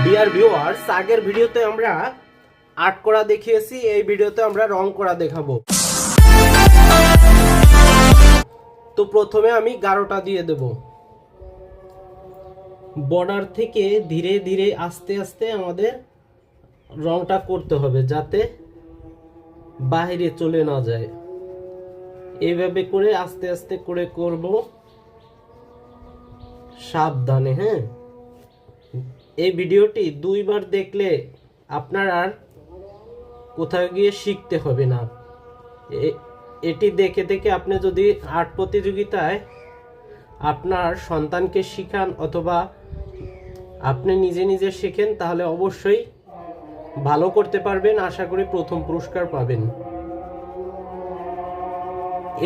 Dear viewers, আগের ভিডিওতে আমরা আর্ট করা দেখিয়েছি, এই ভিডিওতে আমরা রং করা দেখাবো। তো প্রথমে আমি গাঢ়টা দিয়ে দেব। বর্ডার থেকে ধীরে ধীরে আস্তে আস্তে আমাদের রংটা করতে হবে যাতে বাইরে চলে না যায়। এইভাবে করে আস্তে আস্তে করে করব, সাবধানে। হ্যাঁ, এই ভিডিওটি দুইবার দেখলে আপনার আর কোথাও গিয়ে শিখতে হবে না। এটি দেখে দেখে আপনি যদি আর্ট প্রতিযোগিতায় আপনার সন্তানকে শিখান অথবা আপনি নিজে নিজে শেখেন, তাহলে অবশ্যই ভালো করতে পারবেন। আশা করি প্রথম পুরস্কার পাবেন।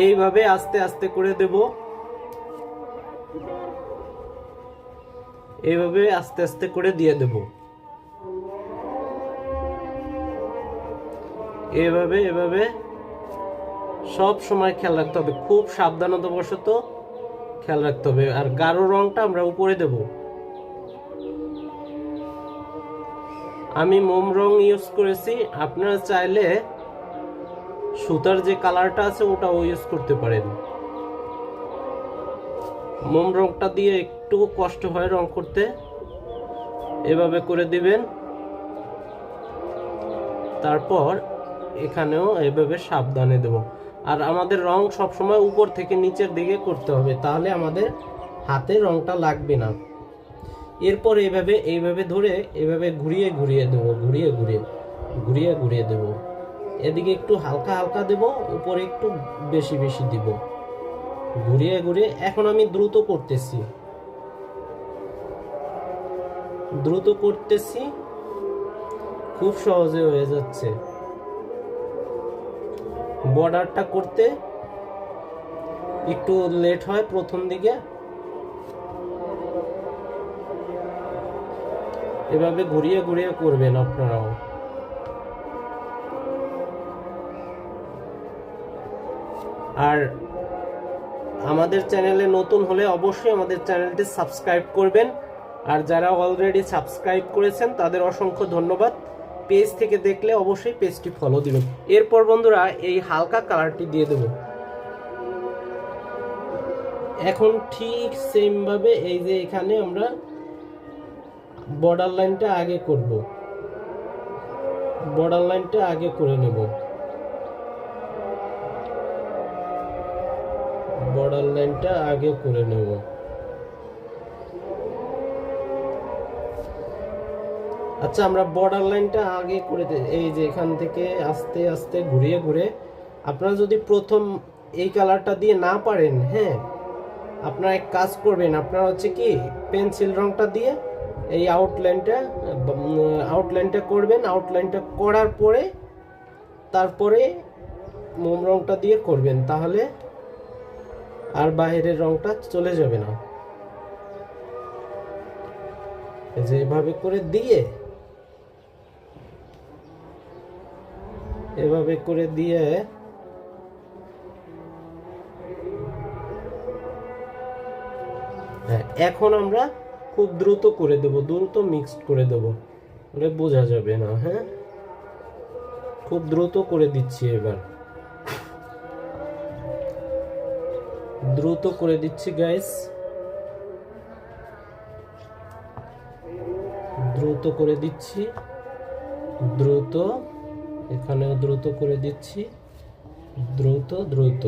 এইভাবে আস্তে আস্তে করে দেব, এইভাবে আস্তে আস্তে করে দিয়ে দেব। এভাবে এভাবে সব সময় খেয়াল রাখতে হবে, খুব সাবধানতাবশত খেয়াল রাখতে হবে। আর গাঢ় রংটা আমরা উপরে দেব। আমি মোম রং ইউজ করেছি, আপনারা চাইলে সুতার যে কালারটা আছে ওটাও ইউজ করতে পারেন। মোম রংটা দিয়ে একটু কষ্ট হয় রং করতে, এভাবে করে দিবেন। তারপর এখানেও এভাবে সাবধানে দেব। আর আমাদের রং সবসময় উপর থেকে নিচের দিকে করতে হবে, তাহলে আমাদের হাতে রংটা লাগবে না। এরপর এইভাবে এইভাবে ধরে এভাবে ঘুরিয়ে ঘুরিয়ে দেবো, ঘুরিয়ে ঘুরিয়ে ঘুরিয়ে ঘুরিয়ে দেবো। এদিকে একটু হালকা হালকা দেব, উপরে একটু বেশি বেশি দিব, ঘুরিয়ে ঘুরিয়ে। এখন আমি দ্রুত করতেছি, দ্রুত করতেছি, খুব সহজে হয়ে যাচ্ছে। বর্ডারটা করতে একটু লেট হয় প্রথম দিকে। এভাবে ঘুরিয়ে ঘুরিয়ে করবেন আপনারাও। আর আমাদের চ্যানেলে নতুন হলে অবশ্যই আমাদের চ্যানেলটি সাবস্ক্রাইব করবেন। আর যারা অলরেডি সাবস্ক্রাইব করেছেন তাদের অসংখ্য ধন্যবাদ। পেজ থেকে দেখলে অবশ্যই পেজটি ফলো দিবেন। এরপর বন্ধুরা এই হালকা কালারটি দিয়ে দেব। এখন ঠিক সেম ভাবে এই যে এখানে আমরা বর্ডার লাইনটা আগে করব, বর্ডার লাইনটা আগে করে নেব। বর্ডার লাইনটা আগে করে নেব। আচ্ছা, আমরা বর্ডার লাইনটা আগে করে এই যে এখান থেকে আস্তে আস্তে ঘুরিয়ে ঘুরে, আপনারা যদি প্রথম এই কালারটা দিয়ে না পারেন, হ্যাঁ, আপনারা এক কাজ করবেন, আপনারা হচ্ছে কি পেন্সিল রংটা দিয়ে এই আউটলাইনটা করবেন। আউটলাইনটা করার পরে তারপরে মোম রংটা দিয়ে করবেন, তাহলে আর বাইরের রংটা চলে যাবে না। যে এভাবে করে দিয়ে এভাবে করে দিয়ে এখন আমরা খুব দ্রুত করে দেব, দ্রুত মিক্সড করে দেব, মানে বোঝা যাবে না। হ্যাঁ, খুব দ্রুত করে দিচ্ছি, এবার দ্রুত করে দিচ্ছি গাইস, দ্রুত করে দিচ্ছি, দ্রুত, এখানেও দ্রুত করে দিচ্ছি, দ্রুত দ্রুত।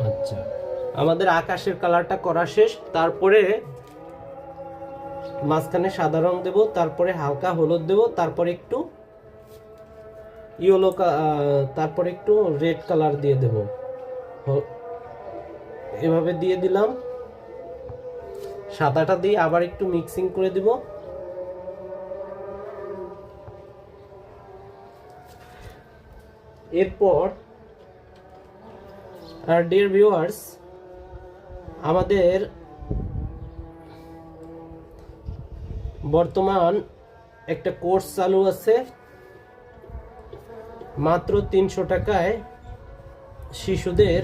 আচ্ছা, আমাদের আকাশের কালারটা করা শেষ। তারপরে মাঝখানে সাদা রং দেব, তারপরে হালকা হলুদ দেব, তারপরে একটু ইয়েলো, তারপরে একটু রেড কালার দিয়ে দেব। এভাবে দিয়ে দিলাম। সাদাটা দিয়ে আবার একটু মিক্সিং করে দিব। এরপর আর ডিয়ার ভিউয়ার্স, আমাদের বর্তমান একটা কোর্স চালু আছে, মাত্র 300 টাকায় শিশুদের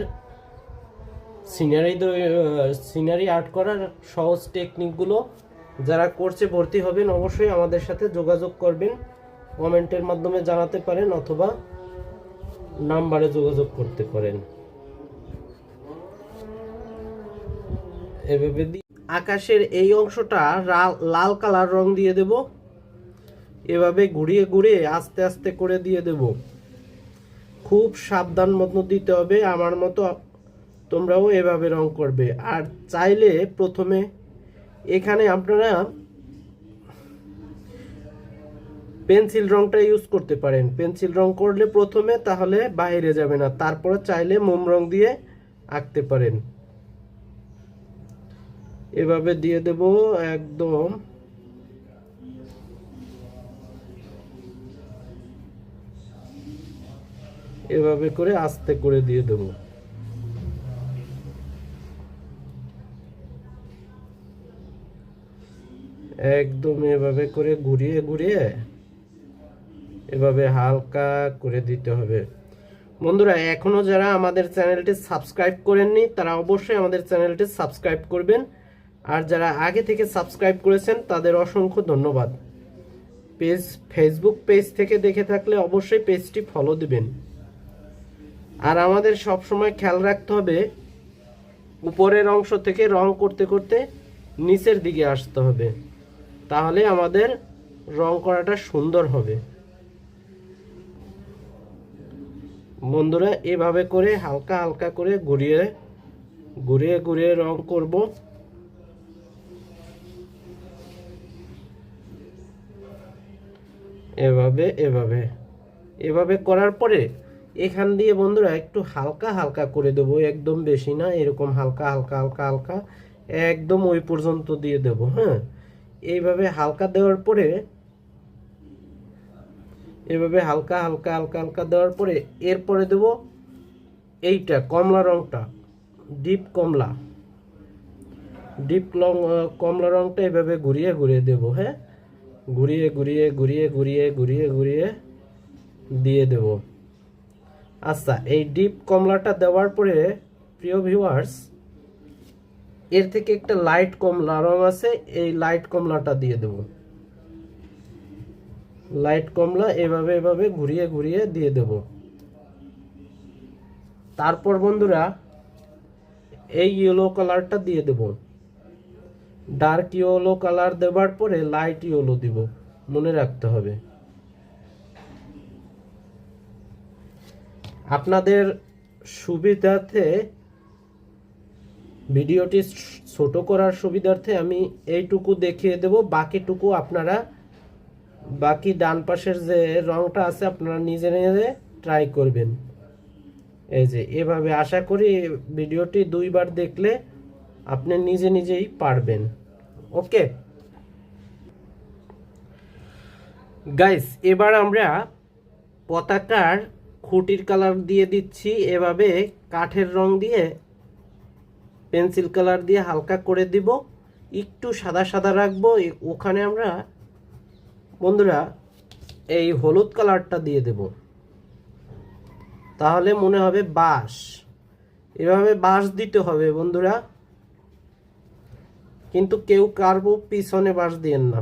সিনারি আর্ট করার সহজ টেকনিকগুলো যারা কোর্সে ভর্তি হবেন অবশ্যই আমাদের সাথে যোগাযোগ করবেন, কমেন্টের মাধ্যমে জানাতে পারেন অথবা নাম্বারে যোগাযোগ করতে পারেন। এভাবে আকাশের এই অংশটা লাল কালার রং দিয়ে দেব, এভাবে ঘুরিয়ে ঘুরিয়ে আস্তে আস্তে করে দিয়ে দেব। খুব সাবধান মতো দিতে হবে, আমার মতো তোমরাও এভাবে রং করবে। আর চাইলে প্রথমে এখানে আপনারা পেন্সিল রংটা ইউজ করতে পারেন, পেন্সিল রং করলে প্রথমে তাহলে বাইরে যাবে না, তারপরে চাইলে মোম রং দিয়ে আঁকতে পারেন। এভাবে দিয়ে দেব একদম এভাবে করে আস্তে করে দিয়ে দেব। একদম এভাবে করে ঘুরিয়ে ঘুরিয়ে এভাবে হালকা করে দিতে হবে। বন্ধুরা এখনো যারা আমাদের চ্যানেলটি সাবস্ক্রাইব করেননি তারা অবশ্যই আমাদের চ্যানেলটি সাবস্ক্রাইব করবেন, আর যারা আগে থেকে সাবস্ক্রাইব করেছেন তাদের অসংখ্য ধন্যবাদ। ফেসবুক পেজ থেকে দেখে থাকলে অবশ্যই পেজটি ফলো দিবেন। আর আমাদের সব সময় খেয়াল রাখতে হবে উপরের অংশ থেকে রং করতে করতে নিচের দিকে আসতে হবে, তাহলে আমাদের রং করাটা সুন্দর হবে। বন্ধুরা এভাবে করে হালকা হালকা করে ঘুরিয়ে ঘুরিয়ে ঘুরিয়ে রং করব। এভাবে এভাবে এভাবে করার পরে এখান দিয়ে বন্ধুরা একটু হালকা হালকা করে দেব, একদম বেশি না, এরকম হালকা হালকা হালকা হালকা একদম ওই পর্যন্ত দিয়ে দেব। হ্যাঁ, এইভাবে হালকা দেওয়ার পরে এভাবে হালকা হালকা হালকা হালকা দেওয়ার পরে এরপরে দেব এইটা কমলা রংটা, ডিপ কমলা কমলা রংটা এভাবে ঘুরিয়ে ঘুরিয়ে দেব। হ্যাঁ, ঘুরিয়ে ঘুরিয়ে ঘুরিয়ে ঘুরিয়ে ঘুরিয়ে ঘুরিয়ে দিয়ে দেব। আচ্ছা, এই ডিপ কমলাটা দেওয়ার পরে প্রিয় ভিউয়ার্স এর থেকে একটা লাইট কমলা রং আছে, এই লাইট কমলাটা দিয়ে দেব। লাইট কমলা এভাবে এভাবে ঘুরিয়ে ঘুরিয়ে দিয়ে দেব। তারপর বন্ধুরা এই ইয়েলো কালারটা দিয়ে দেব। ডার্ক ইয়েলো কালার দেওয়ার পরে লাইট ইয়েলো দিব, মনে রাখতে হবে। আপনাদের সুবিধার্থে ভিডিওটি ছোট করার সুবিধার্থে আমি এইটুকু দেখিয়ে দেব, বাকিটুকু আপনারা বাকি ডান পাশের যে রংটা আছে আপনারা নিজে নিজে ট্রাই করবেন। এই যে এভাবে, আশা করি ভিডিওটি দুইবার দেখলে আপনি নিজে নিজেই পারবেন। ওকে গাইস, এবার আমরা পতাকার খুঁটির কালার দিয়ে দিচ্ছি। এভাবে কাঠের রং দিয়ে পেন্সিল কালার দিয়ে হালকা করে দিব, একটু সাদা সাদা রাখবো। ওখানে আমরা বন্ধুরা এই হলুদ কালারটা দিয়ে দেব, তাহলে মনে হবে বাঁশ। এভাবে বাঁশ দিতে হবে বন্ধুরা, কিন্তু কেউ কারবো পিছনে বাঁশ দিয়েন না।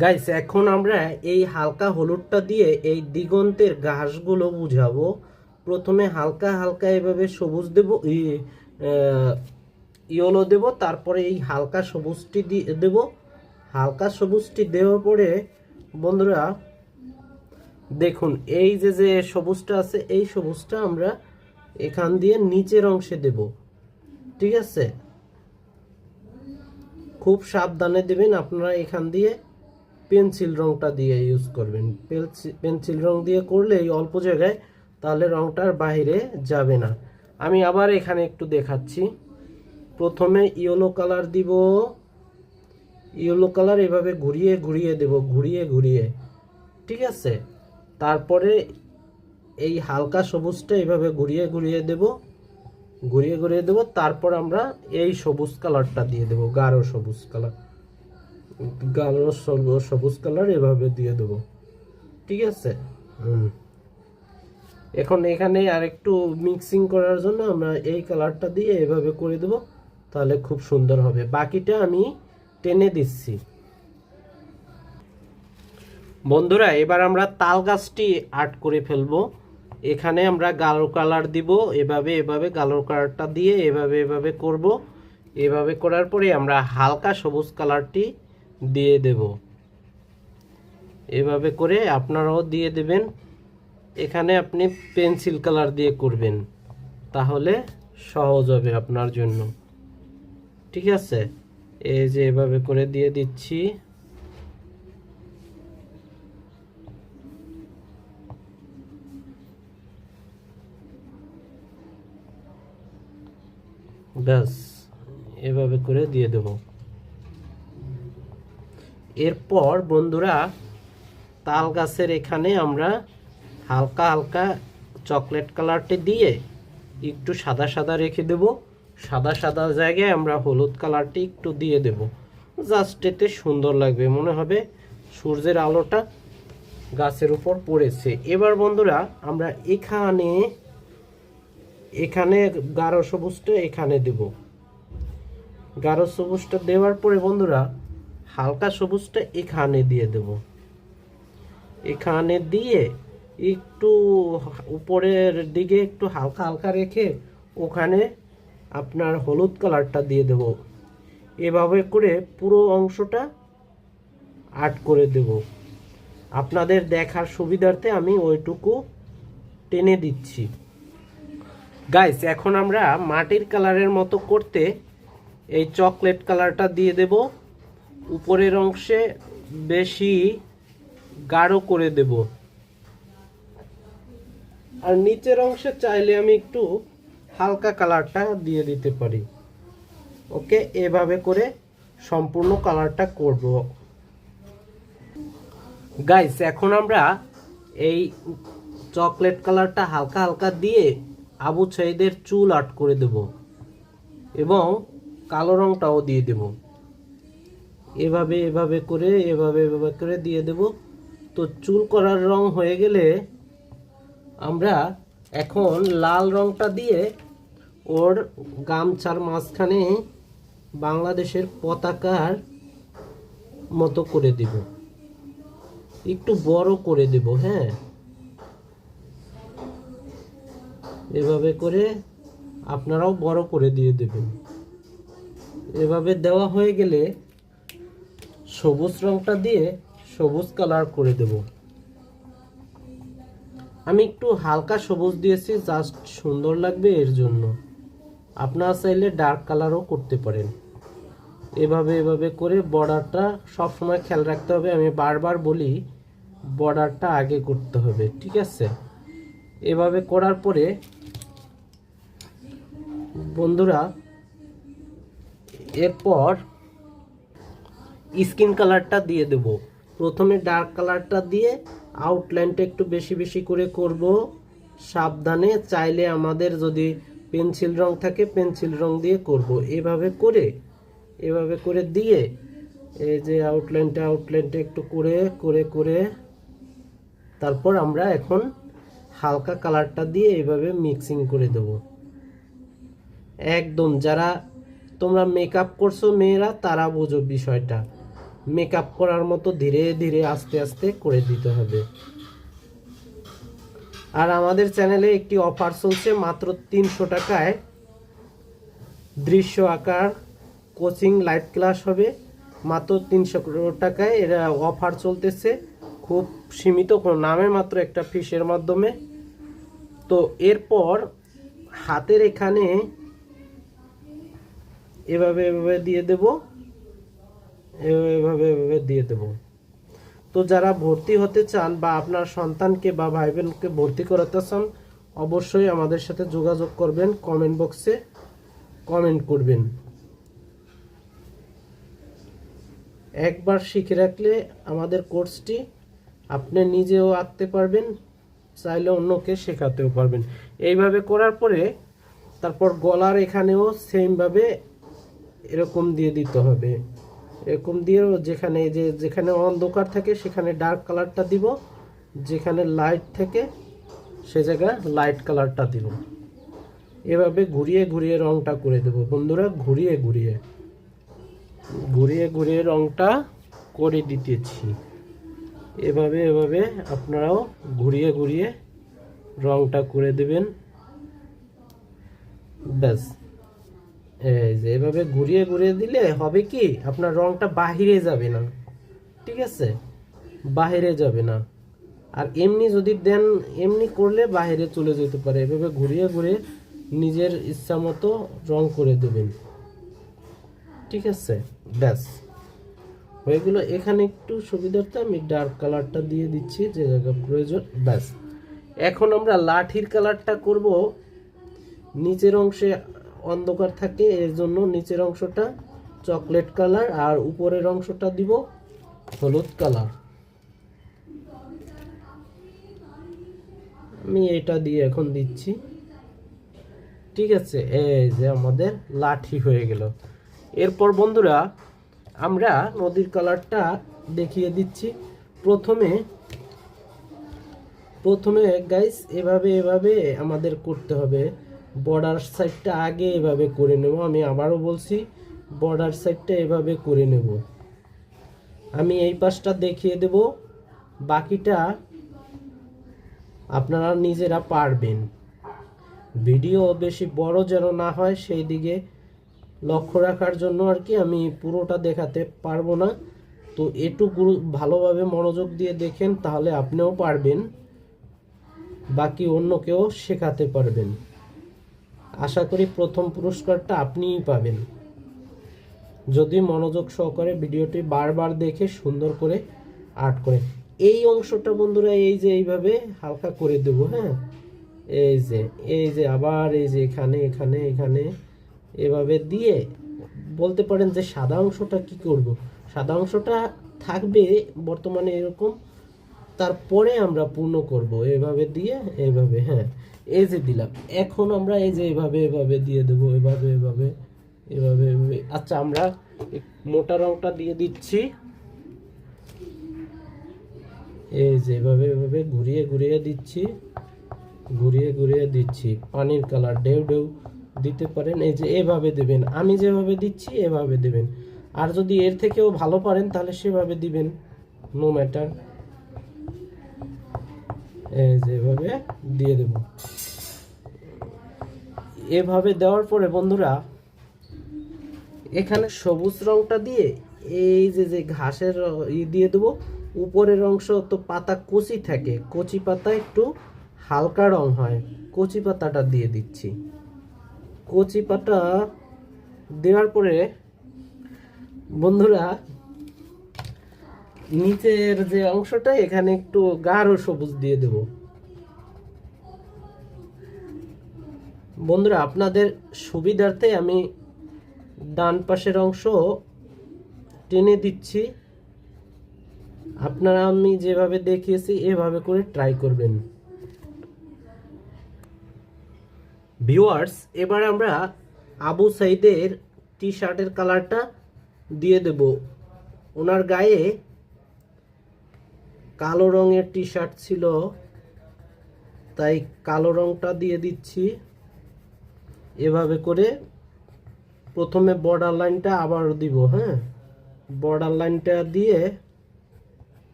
গাইস, এখন আমরা এই হালকা হলুদটা দিয়ে এই দিগন্তের ঘাসগুলো বুঝাবো। প্রথমে হালকা হালকা এভাবে সবুজ দেব, ইয়েলো দেব, তারপরে এই হালকা সবুজটি দেব। হালকা সবুজটি দেওয়ার পরে বন্ধুরা দেখুন এই যে যে সবুজটা আছে এই সবুজটা আমরা এখান দিয়ে নিচের অংশে দেব। ঠিক আছে, খুব সাবধানে দেবেন। আপনারা এখান দিয়ে পেন্সিল রংটা দিয়ে ইউজ করবেন। পেন্সিল রং দিয়ে করলে এই অল্প জায়গায়, তাহলে রংটার বাইরে যাবে না। আমি আবার এখানে একটু দেখাচ্ছি। প্রথমে ইয়েলো কালার দিব, ইয়েলো কালার এভাবে ঘুরিয়ে ঘুরিয়ে দেব, ঘুরিয়ে ঘুরিয়ে। ঠিক আছে, তারপরে এই হালকা সবুজটা এভাবে ঘুরিয়ে ঘুরিয়ে দেব, ঘুরিয়ে ঘুরিয়ে দেব। তারপর আমরা এই সবুজ কালারটা দিয়ে দেব, গাঢ় সবুজ কালার, গাঢ় সবুজ কালার এভাবে দিয়ে দেব। ঠিক আছে, এখন এখানে আরেকটু মিক্সিং করার জন্য আমরা এই কালারটা দিয়ে এভাবে করে দেব, তাহলে খুব সুন্দর হবে। বাকিটা আমি টেনে দিচ্ছি। বন্ধুরা এবার আমরা তাল গাছটি আর্ট করে ফেলবো। এখানে আমরা গাঢ় কালার দিব, এভাবে এভাবে গাঢ় কালারটা দিয়ে এভাবে এভাবে করব। এভাবে করার পরে আমরা হালকা সবুজ কালারটি দিয়ে দেব। এভাবে করে আপনারাও দিয়ে দেবেন। এখানে আপনি পেন্সিল কালার দিয়ে করবেন, তাহলে সহজ হবে আপনার জন্য। ঠিক আছে, এই যে এভাবে করে দিয়ে দিচ্ছি। ব্যাস, এভাবে করে দিয়ে দেব। এরপর বন্ধুরা তাল গাছের এখানে আমরা হালকা হালকা চকলেট কালারটি দিয়ে একটু সাদা সাদা রেখে দেব। সাদা সাদা জায়গায় আমরা হলুদ কালারটি একটু দিয়ে দেব, জাস্ট এতে সুন্দর লাগবে, মনে হবে সূর্যের আলোটা গাছের উপর পড়েছে। এবার বন্ধুরা আমরা এখানে গাঢ় সবুজটা এখানে দেব। গাঢ় সবুজটা দেওয়ার পরে বন্ধুরা হালকা সবুজটা এখানে দিয়ে দেব। এখানে দিয়ে একটু উপরের দিকে একটু হালকা হালকা রেখে ওখানে আপনার হলুদ কালারটা দিয়ে দেব। এভাবে করে পুরো অংশটা আর্ট করে দেব। আপনাদের দেখার সুবিধার্থে আমি ওইটুকু টেনে দিচ্ছি। গাইস এখন আমরা মাটির কালারের মতো করতে এই চকলেট কালারটা দিয়ে দেব। উপরের অংশে বেশি গাঢ় করে দেব, আর নিচের অংশে চাইলে আমি একটু হালকা কালারটা দিয়ে দিতে পারি। ওকে, এভাবে করে সম্পূর্ণ কালারটা করব। গাইস এখন আমরা এই চকলেট কালারটা হালকা হালকা দিয়ে আবু সাইদের চুল আর্ট করে দেব এবং কালো রংটাও দিয়ে দেব। এভাবে এভাবে করে দিয়ে দেব। তো চুল করার রং হয়ে গেলে আমরা এখন লাল রংটা দিয়ে ওর গামছার মাঝখানে বাংলাদেশের পতাকার মতো করে দেব, একটু বড় করে দেব। হ্যাঁ, এভাবে করে আপনারাও বড় করে দিয়ে দেবেন। এভাবে দেওয়া হয়ে গেলে সবুজ রংটা দিয়ে সবুজ কালার করে দেব। আমি একটু হালকা সবুজ দিয়েছি, জাস্ট সুন্দর লাগবে এর জন্য। আপনারা চাইলে ডার্ক কালারও করতে পারেন। এভাবে করে বর্ডারটা সবসময় খেয়াল রাখতে হবে, আমি বারবার বলি বর্ডারটা আগে করতে হবে। ঠিক আছে, এভাবে করার পরে বন্ধুরা এরপর স্কিন কালারটা দিয়ে দেব। প্রথমে ডার্ক কালারটা দিয়ে আউটলাইনটা একটু বেশি বেশি করে করব সাবধানে। চাইলে আমাদের যদি পেন্সিল রং থাকে পেন্সিল রং দিয়ে করব। এভাবে করে দিয়ে এই যে আউটলাইনটা একটু করে তারপর আমরা এখন হালকা কালারটা দিয়ে এভাবে মিক্সিং করে দেব। একদম যারা তোমরা মেকআপ করছো মেয়েরা, তারা বুঝো বিষয়টা। মেকআপ করার মতো ধীরে ধীরে আস্তে আস্তে করে দিতে হবে। আর আমাদের চ্যানেলে একটি অফার চলছে, মাত্র 300 টাকায় দৃশ্য আঁকার কোচিং লাইভ ক্লাস হবে। মাত্র 300 টাকায় এরা অফার চলতেছে, খুব সীমিত, কোনো নামে মাত্র একটা ফিসের মাধ্যমে। তো এরপর হাতের এখানে এভাবে দিয়ে দেব, এভাবে দিয়ে দেব। তো যারা ভর্তি হতে চান বা আপনার সন্তানকে বা ভাই বোনকে ভর্তি করাতে চান, অবশ্যই আমাদের সাথে যোগাযোগ করবেন, কমেন্ট বক্সে কমেন্ট করবেন। একবার শিখে রাখলে আমাদের কোর্সটি আপনি নিজেও আঁকতে পারবেন, চাইলে অন্যকে শেখাতেও পারবেন। এইভাবে করার পরে তারপর গলার এখানেও সেমভাবে এরকম দিয়ে দিতে হবে। এরকম দিয়ে যেখানে অন্ধকার থাকে সেখানে ডার্ক কালারটা দিব, যেখানে লাইট থাকে সে জায়গায় লাইট কালারটা দিব। এভাবে ঘুরিয়ে ঘুরিয়ে রংটা করে দেব বন্ধুরা, ঘুরিয়ে ঘুরিয়ে ঘুরিয়ে ঘুরিয়ে রংটা করে দিতেছি। এভাবে এভাবে আপনারাও ঘুরিয়ে ঘুরিয়ে রংটা করে দেবেন। ব্যাস, এই যে এভাবে ঘুরিয়ে ঘুরিয়ে দিলে হবে কি, আপনার রংটা বাহিরে যাবে না, ঠিক আছে, বাহিরে যাবে না। আর এমনি যদি দেন, এমনি করলে বাহিরে চলে যেতে পারে। এভাবে ঘুরিয়ে ঘুরিয়ে নিজের ইচ্ছা মতো রং করে দেবেন, ঠিক আছে। ব্যাস হয়ে গেল। এখানে একটু সুবিধার্থে আমি ডার্ক কালারটা দিয়ে দিচ্ছি যে জায়গা প্রয়োজন। ব্যাস, এখন আমরা লাঠির কালারটা করব। নিচের অংশে অন্ধকার থাকে, এর জন্য নিচের অংশটা চকলেট কালার আর উপরের অংশটা দিব হলুদ কালার। আমি এটা দিয়ে এখন দিচ্ছি, ঠিক আছে। এই যে আমাদের লাঠি হয়ে গেল। এরপর বন্ধুরা আমরা নদীর কালারটা দেখিয়ে দিচ্ছি। প্রথমে গাইস এভাবে এভাবে আমাদের করতে হবে। বর্ডার সাইডটা আগে এভাবে করে নেব। আমি আবারও বলছি, বর্ডার সাইডটা এভাবে করে নেব। আমি এই পাশটা দেখিয়ে দেব, বাকিটা আপনারা নিজেরা পারবেন। ভিডিও বেশি বড় যেন না হয় সেই দিকে লক্ষ্য রাখার জন্য আর কি আমি পুরোটা দেখাতে পারবো না। তো একটু ভালোভাবে মনোযোগ দিয়ে দেখেন, তাহলে আপনিও পারবেন, বাকি অন্যকেও শেখাতে পারবেন। আশা করি প্রথম পুরস্কারটা আপনিই পাবেন যদি মনোযোগ সহকারে ভিডিওটি বারবার দেখে সুন্দর করে আর্ট করে। এই অংশটা বন্ধুরা এই যে এইভাবে হালকা করে দেব, হ্যাঁ। এই যে আবার এই যে এখানে এখানে এখানে এভাবে দিয়ে বলতে পারেন যে সাদা অংশটা কি করব। সাদা অংশটা থাকবে বর্তমানে এরকম, তারপরে আমরা পূর্ণ করব এভাবে দিয়ে এভাবে, হ্যাঁ। এই যে দিলাম, এখন আমরা এই যে এভাবে এভাবে দিয়ে দেবো, এভাবে এভাবে এভাবে এভাবে। আচ্ছা, আমরা মোটা রংটা দিয়ে দিচ্ছি। এই যে এভাবে এভাবে ঘুরিয়ে ঘুরিয়ে দিচ্ছি, ঘুরিয়ে ঘুরিয়ে দিচ্ছি। পানির কালার ঢেউ ঢেউ দিতে পারেন, এই যে এভাবে দেবেন। আমি যেভাবে দিচ্ছি এভাবে দেবেন, আর যদি এর থেকেও ভালো পারেন তাহলে সেভাবে দিবেন, নো ম্যাটার। এই যে এভাবে দিয়ে দেব। এভাবে দেওয়ার পরে বন্ধুরা এখানে সবুজ রংটা দিয়ে এই যে যে ঘাসের দিয়ে দেবো। উপরের অংশ তো পাতা কচি থাকে, কচি পাতা একটু হালকা রং হয়, কচি পাতাটা দিয়ে দিচ্ছি। কচি পাতা দেওয়ার পরে বন্ধুরা নিচের যে অংশটা এখানে একটু গাঢ় সবুজ দিয়ে দেব। বন্ধুরা আপনাদের সুবিধার্থে আমি ডান পাশের অংশ টেনে দিচ্ছি। আপনারা আমি যেভাবে দেখিয়েছি এভাবে করে ট্রাই করবেন। ভিউয়ার্স, এবার আমরা আবু সাইদের টি শার্টের কালারটা দিয়ে দেব। ওনার গায়ে কালো রঙের টি শার্ট ছিল, তাই কালো রংটা দিয়ে দিচ্ছি। এভাবে করে প্রথমে বর্ডার লাইনটা আবার দিব, হ্যাঁ। বর্ডার লাইনটা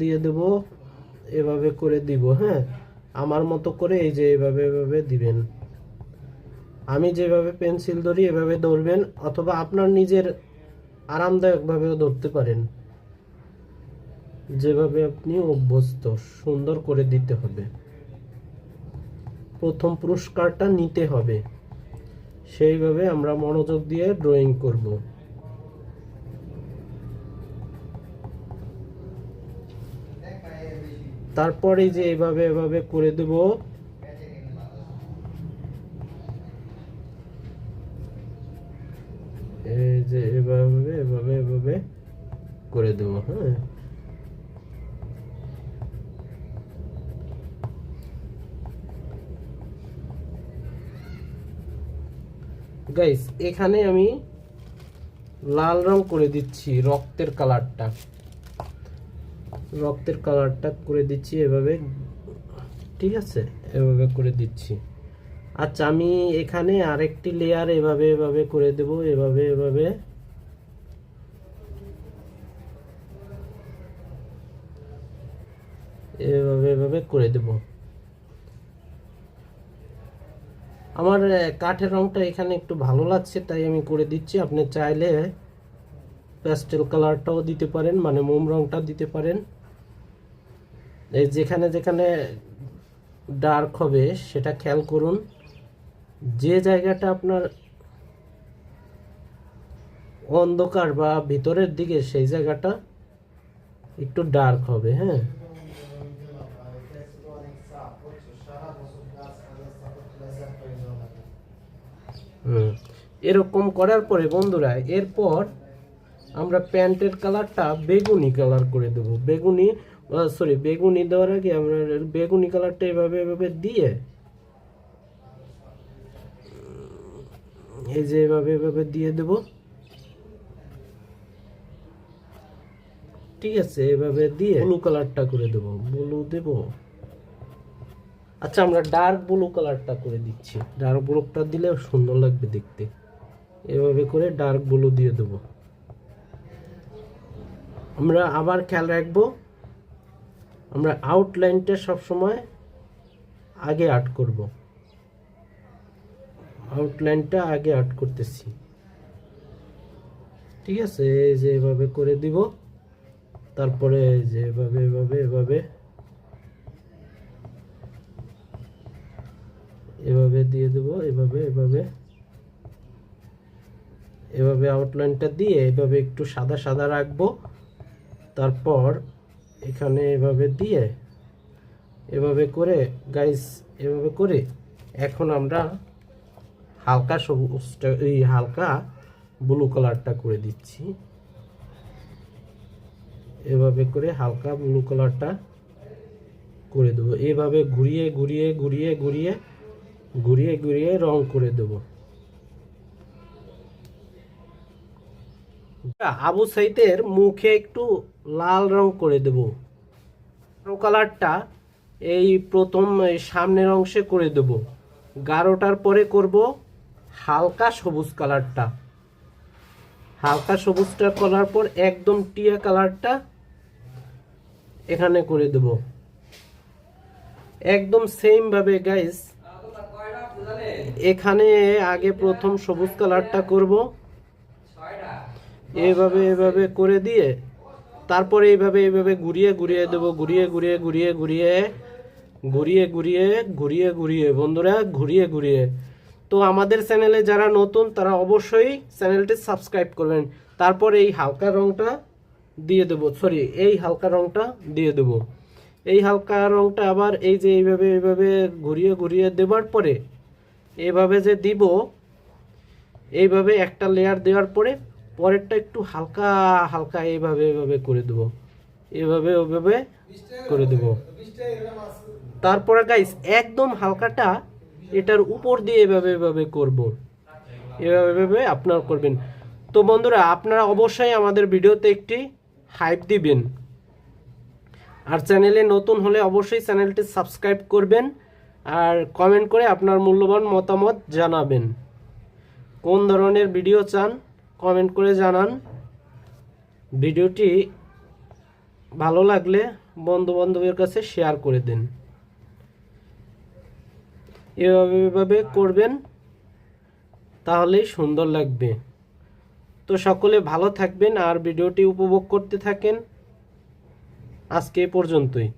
দিয়ে দেব, এভাবে করে দিব, হ্যাঁ। আমার মতো করে এই যে এভাবে এভাবে দিবেন। আমি যেভাবে পেন্সিল ধরি এভাবে ধরবেন, অথবা আপনার নিজের আরামদায়কভাবেও ধরতে পারেন, যেভাবে আপনি অভ্যস্ত। সুন্দর করে দিতে হবে, প্রথম পুরস্কারটা নিতে হবে, সেইভাবে আমরা মনোযোগ দিয়ে ড্রয়িং করব। তারপরে যে এভাবে এভাবে করে দেব। এই যে এভাবে এভাবে এভাবে করে দেব, হ্যাঁ। গাইস, এখানে আমি লাল রং করে দিচ্ছি, রক্তের কালারটা করে দিচ্ছি। এভাবে ঠিক আছে, এভাবে করে দিচ্ছি। আচ্ছা, আমি এখানে আরেকটি লেয়ার এভাবে এভাবে করে দেব, এভাবে এভাবে এভাবে এভাবে করে দেব। আমার কাঠের রংটা এখানে একটু ভালো লাগছে তাই আমি করে দিচ্ছি। আপনি চাইলে প্যাস্টেল কালারটাও দিতে পারেন, মানে মোম রংটা দিতে পারেন। এই যেখানে যেখানে ডার্ক হবে সেটা খেয়াল করুন। যে জায়গাটা আপনার অন্ধকার বা ভিতরের দিকে সেই জায়গাটা একটু ডার্ক হবে। হ্যাঁ, এরকম করার পরে বন্ধুরা, এরপর আমরা প্যান্টের কালারটা বেগুনি কালার করে দেব। বেগুনি দেওয়ার আগে আমরা বেগুনি কালারটা এভাবে এভাবে দিয়ে, এই যে এভাবে এভাবে দিয়ে দেব। ঠিক আছে, এভাবে দিয়ে ব্লু কালারটা করে দেব, ব্লু দেব। আচ্ছা, আমরা ডার্ক ব্লু কালারটা করে দিচ্ছি। ডার্ক ব্লুটা দিলে সুন্দর লাগবে দেখতে। এভাবে করে ডার্ক ব্লু দিয়ে দেব। আমরা আবার খেয়াল রাখবো, আমরা আউটলাইনটা সবসময় আগে আর্ট করব। আউটলাইনটা আগে আর্ট করতেছি। ঠিক আছে, এই যে এভাবে করে দিব। তারপরে যে এভাবে এভাবে এভাবে এভাবে দিয়ে দেব, এভাবে এভাবে এভাবে আউটলাইনটা দিয়ে এভাবে একটু সাদা সাদা রাখবো। তারপর এখানে এভাবে দিয়ে এভাবে করে গাইস, এভাবে করে এখন আমরা হালকা সবুজটা, এই হালকা ব্লু কালারটা করে দিচ্ছি। এভাবে করে হালকা ব্লু কালারটা করে দেবো। এভাবে ঘুরিয়ে ঘুরিয়ে ঘুরিয়ে ঘুরিয়ে ঘুরিয়ে ঘুরিয়ে রং করে দেব। আবু সাইদের মুখে একটু লাল রং করে দেব। কালারটা এই প্রথম সামনের অংশে করে দেব। গাঢ়টার পরে করব হালকা সবুজ কালারটা। হালকা সবুজটা করার পর একদম টিয়া কালারটা এখানে করে দেব। একদম সেম ভাবে গাইস, এখানে আগে প্রথম সবুজ কালারটা করব, এভাবে এভাবে করে দিয়ে তারপরে এইভাবে এইভাবে ঘুরিয়ে ঘুরিয়ে দেব। ঘুরিয়ে ঘুরিয়ে ঘুরিয়ে ঘুরিয়ে ঘুরিয়ে ঘুরিয়ে ঘুরিয়ে ঘুরিয়ে বন্ধুরা, ঘুরিয়ে ঘুরিয়ে। তো আমাদের চ্যানেলে যারা নতুন তারা অবশ্যই চ্যানেলটি সাবস্ক্রাইব করবেন। তারপর এই হালকা রংটা দিয়ে দেব, এই হালকা রংটা দিয়ে দেব। এই হালকা রংটা আবার এই যে এইভাবে এইভাবে ঘুরিয়ে ঘুরিয়ে দেওয়ার পরে এইভাবে যে দিব, এইভাবে একটা লেয়ার দেওয়ার পরে পরেরটা একটু হালকা হালকা এইভাবে এইভাবে করে দেব, এভাবে ওভাবে করে দেব। তারপরে গাইস একদম হালকাটা এটার উপর দিয়ে এভাবে এভাবে করব, এভাবে এভাবে আপনারা করবেন। তো বন্ধুরা, আপনারা অবশ্যই আমাদের ভিডিওতে একটি হাইপ দিবেন, আর চ্যানেলে নতুন হলে অবশ্যই চ্যানেলটি সাবস্ক্রাইব করবেন, আর কমেন্ট করে আপনার মূল্যবান মতামত জানাবেন। কোন ধরনের ভিডিও চান কমেন্ট করে জানান। ভিডিওটি ভালো লাগলে বন্ধু বান্ধবের কাছে শেয়ার করে দিন। এভাবে এভাবে করবেন, তাহলেই সুন্দর লাগবে। তো সকলে ভালো থাকবেন আর ভিডিওটি উপভোগ করতে থাকেন। আজকে এ পর্যন্তই।